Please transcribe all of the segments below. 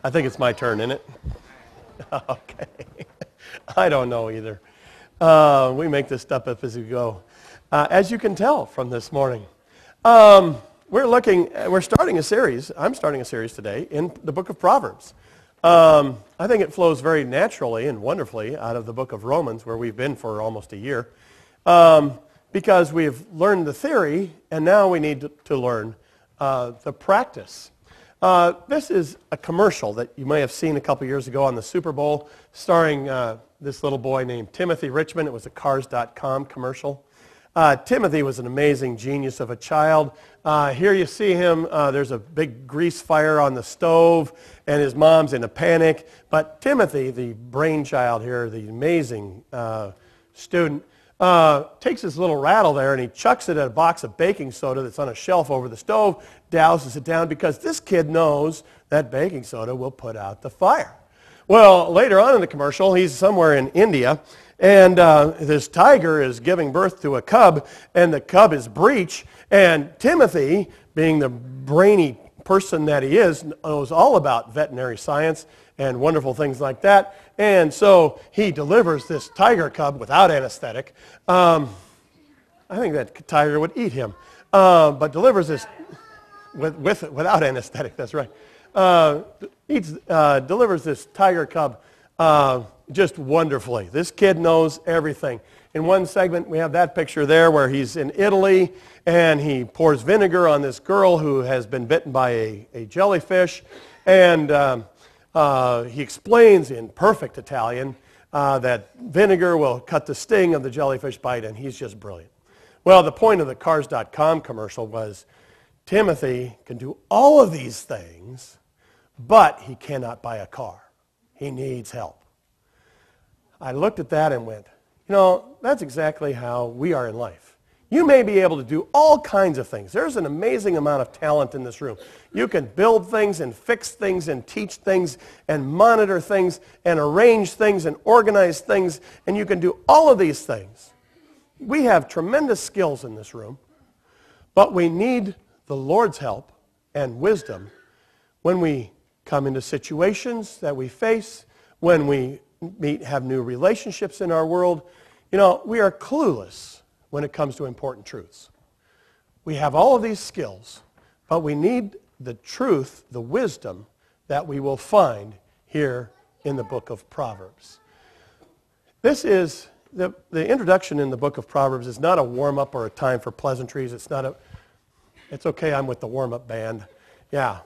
I think it's my turn, isn't it? Okay. I don't know either. We make this stuff up as we go. As you can tell from this morning, we're starting a series. I'm starting a series today in the book of Proverbs. I think it flows very naturally and wonderfully out of the book of Romans, where we've been for almost a year, because we've learned the theory, and now we need to learn the practice. This is a commercial that you may have seen a couple years ago on the Super Bowl, starring this little boy named Timothy Richmond. It was a Cars.com commercial. Timothy was an amazing genius of a child. Here you see him. There's a big grease fire on the stove, and his mom's in a panic. But Timothy, the brainchild here, the amazing student, takes his little rattle there and he chucks it at a box of baking soda that's on a shelf over the stove, douses it down because this kid knows that baking soda will put out the fire. Well, later on in the commercial, he's somewhere in India, and this tiger is giving birth to a cub, and the cub is Breech, and Timothy, being the brainy person that he is, knows all about veterinary science and wonderful things like that. And so he delivers this tiger cub without anesthetic. I think that tiger would eat him, but delivers this without anesthetic. That's right. Delivers this tiger cub just wonderfully. This kid knows everything. In one segment, we have that picture there where he's in Italy and he pours vinegar on this girl who has been bitten by a jellyfish, and he explains in perfect Italian that vinegar will cut the sting of the jellyfish bite, and he's just brilliant. Well, the point of the Cars.com commercial was Timothy can do all of these things, but he cannot buy a car. He needs help. I looked at that and went, that's exactly how we are in life. You may be able to do all kinds of things. There's an amazing amount of talent in this room. You can build things and fix things and teach things and monitor things and arrange things and organize things, and you can do all of these things. We have tremendous skills in this room, but we need the Lord's help and wisdom when we come into situations that we face, when we have new relationships in our world. We are clueless when it comes to important truths. We have all of these skills, but we need the truth, the wisdom that we will find here in the book of Proverbs. This is, the introduction in the book of Proverbs is not a warm-up or a time for pleasantries. It's okay, I'm with the warm-up band. Yeah.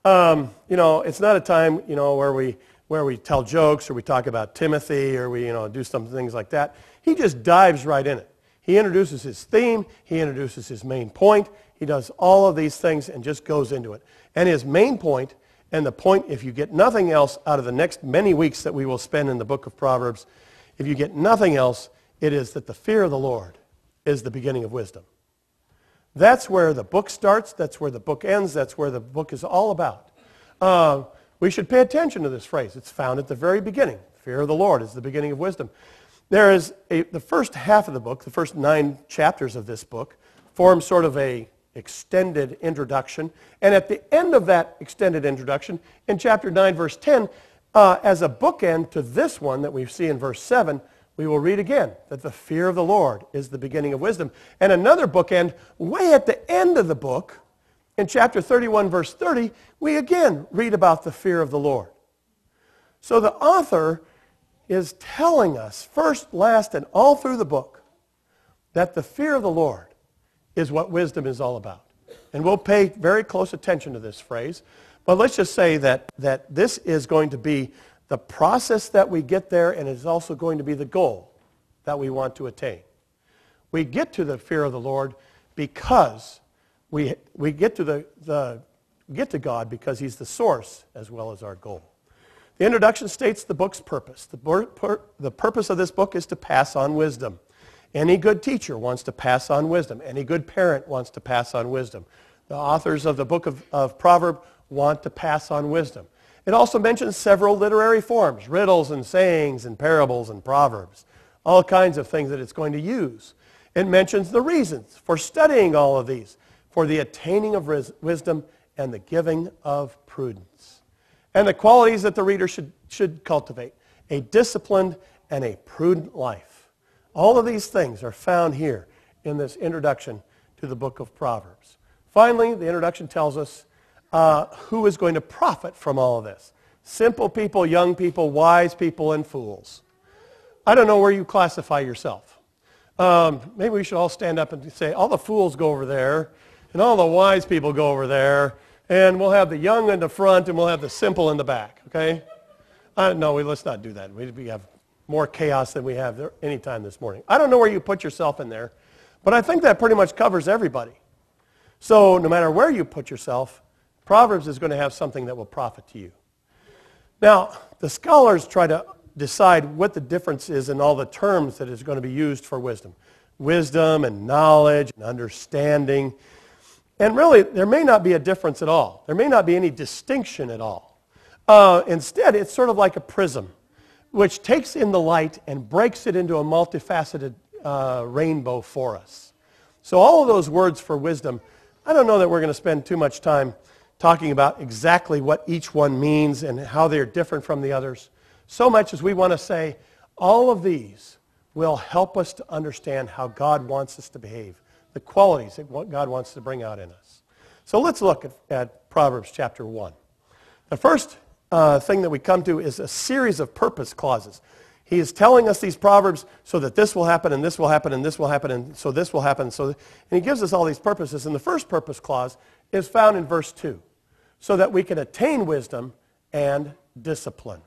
It's not a time, where we tell jokes or we talk about Timothy or we, do some things like that. He just dives right in it. He introduces his theme. He introduces his main point. He does all of these things and just goes into it. And his main point, and the point, if you get nothing else out of the next many weeks that we will spend in the book of Proverbs, if you get nothing else, it is that the fear of the Lord is the beginning of wisdom. That's where the book starts. That's where the book ends. That's where the book is all about. We should pay attention to this phrase. It's found at the very beginning. Fear of the Lord is the beginning of wisdom. There is the first half of the book, the first 9 chapters of this book, form sort of a extended introduction. And at the end of that extended introduction, in chapter 9, verse 10, as a bookend to this one that we see in verse 7, we will read again that the fear of the Lord is the beginning of wisdom. And another bookend way at the end of the book, in chapter 31, verse 30, we again read about the fear of the Lord. So the author is telling us, first, last, and all through the book, that the fear of the Lord is what wisdom is all about. And we'll pay very close attention to this phrase. But let's just say that this is going to be the process that we get there, and it is also going to be the goal that we want to attain. We get to the fear of the Lord because we get to God because He's the source as well as our goal. The introduction states the book's purpose. The purpose of this book is to pass on wisdom. Any good teacher wants to pass on wisdom. Any good parent wants to pass on wisdom. The authors of the book of Proverbs want to pass on wisdom. It also mentions several literary forms, riddles and sayings and parables and proverbs, all kinds of things that it's going to use. It mentions the reasons for studying all of these, for the attaining of wisdom and the giving of prudence. and the qualities that the reader should cultivate: a disciplined and a prudent life. All of these things are found here in this introduction to the book of Proverbs. Finally, the introduction tells us who is going to profit from all of this. Simple people, young people, wise people, and fools. I don't know where you classify yourself. Maybe we should all stand up and say, all the fools go over there, and all the wise people go over there, and we'll have the young in the front, and we'll have the simple in the back, okay? No, let's not do that. We have more chaos than we have there any time this morning. I don't know where you put yourself in there, but I think that pretty much covers everybody. So no matter where you put yourself, Proverbs is going to have something that will profit to you. Now, the scholars try to decide what the difference is in all the terms that is going to be used for wisdom. Wisdom and knowledge and understanding. And really, there may not be a difference at all. There may not be any distinction at all. Instead, it's sort of like a prism, which takes in the light and breaks it into a multifaceted rainbow for us. So all of those words for wisdom, I don't know that we're going to spend too much time talking about exactly what each one means and how they're different from the others, so much as we want to say all of these will help us to understand how God wants us to behave, the qualities that God wants to bring out in us. So let's look at Proverbs chapter 1. The first thing that we come to is a series of purpose clauses. He is telling us these proverbs so that this will happen, and this will happen, and this will happen, and so this will happen. And he gives us all these purposes. And the first purpose clause is found in verse 2, so that we can attain wisdom and discipline.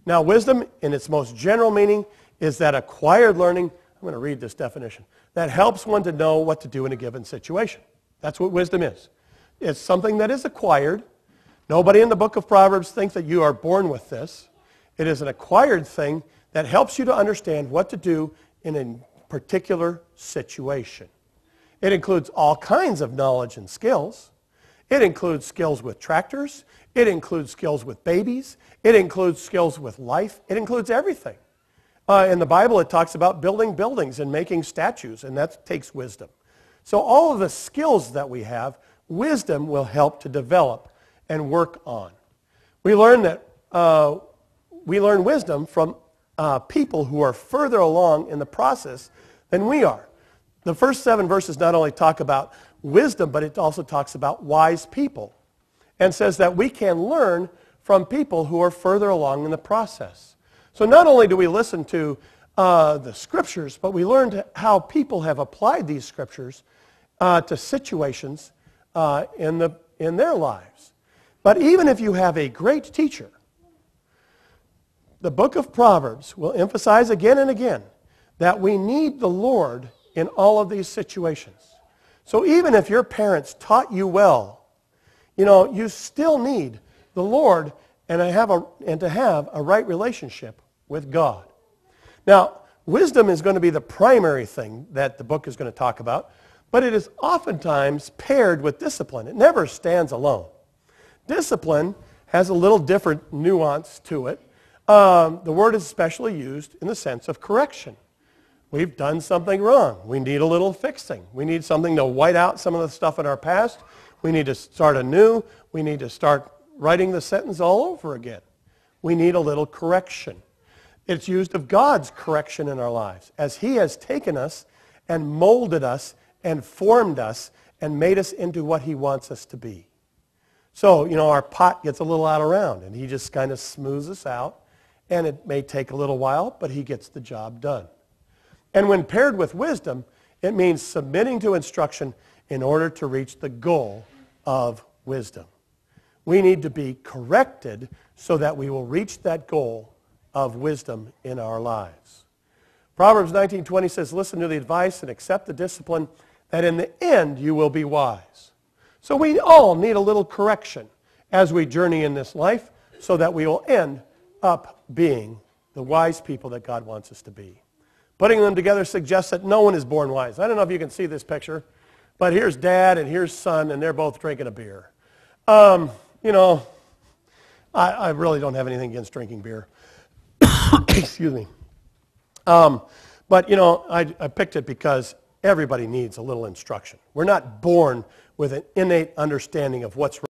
Now, wisdom, in its most general meaning, is that acquired learning. I'm going to read this definition. That helps one to know what to do in a given situation. That's what wisdom is. It's something that is acquired. Nobody in the book of Proverbs thinks that you are born with this. It is an acquired thing that helps you to understand what to do in a particular situation. It includes all kinds of knowledge and skills. It includes skills with tractors. It includes skills with babies. It includes skills with life. It includes everything. In the Bible, it talks about building buildings and making statues, and that takes wisdom. So all of the skills that we have, wisdom will help to develop and work on. We learn wisdom from people who are further along in the process than we are. The first 7 verses not only talk about wisdom, but it also talks about wise people, and says that we can learn from people who are further along in the process. So not only do we listen to the scriptures, but we learn how people have applied these scriptures to situations in their lives. But even if you have a great teacher, the book of Proverbs will emphasize again and again that we need the Lord in all of these situations. So even if your parents taught you well, you still need the Lord and to have a right relationship with God. Now, wisdom is going to be the primary thing that the book is going to talk about, but it is oftentimes paired with discipline. It never stands alone. Discipline has a little different nuance to it. The word is especially used in the sense of correction. We've done something wrong. We need a little fixing. We need something to white out some of the stuff in our past. We need to start anew. We need to start writing the sentence all over again. We need a little correction. It's used of God's correction in our lives, as He has taken us and molded us and formed us and made us into what He wants us to be. So, our pot gets a little out of round, and He just kind of smooths us out, and it may take a little while, but He gets the job done. And when paired with wisdom, it means submitting to instruction in order to reach the goal of wisdom. We need to be corrected so that we will reach that goal of wisdom in our lives. Proverbs 19:20 says, "Listen to the advice and accept the discipline, that in the end you will be wise." So we all need a little correction as we journey in this life so that we will end up being the wise people that God wants us to be. Putting them together suggests that no one is born wise. I don't know if you can see this picture, but here's Dad and here's Son, and they're both drinking a beer. I really don't have anything against drinking beer. Excuse me. But I picked it because everybody needs a little instruction. We're not born with an innate understanding of what's right